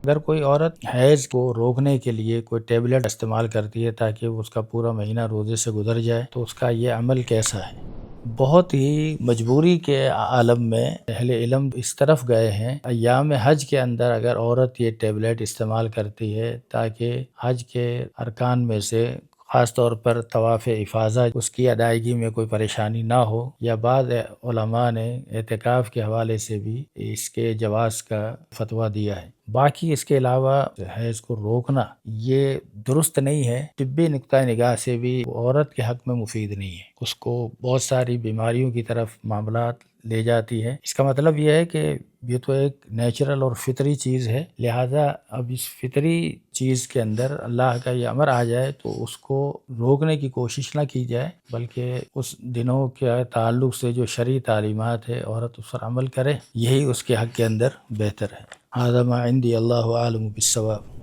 اگر کوئی عورت حیض کو روکنے کے لیے کوئی ٹیبلٹ استعمال کرتی ہے تاکہ اس کا پورا مہینہ روزے سے گزر جائے تو اس کا یہ عمل کیسا ہے؟ بہت ہی مجبوری کے عالم میں اہل علم اس طرف گئے ہیں، ایام حج کے اندر اگر عورت یہ ٹیبلٹ استعمال کرتی ہے تاکہ حج کے ارکان میں سے خاص طور پر طواف افاضہ اس کی ادائیگی میں کوئی پریشانی نہ ہو، یا بعض علماء نے اعتکاف کے حوالے سے بھی اس کے جواز کا فتویٰ دیا ہے۔ باقی اس کے علاوہ حیض کو روکنا یہ درست نہیں ہے، طبی نقطہ نگاہ سے بھی عورت کے حق میں مفید نہیں ہے، اس کو بہت ساری بیماریوں کی طرف معاملات لے جاتی ہے۔ اس کا مطلب یہ ہے کہ یہ تو ایک نیچرل اور فطری چیز ہے، لہٰذا اب اس فطری چیز کے اندر اللہ کا یہ امر آ جائے تو اس کو روکنے کی کوشش نہ کی جائے، بلکہ اس دنوں کے تعلق سے جو شرعی تعلیمات ہے عورت اس پر عمل کرے، یہی اس کے حق کے اندر بہتر ہے۔ ھذا ما عندی، اللہ اعلم بالصواب۔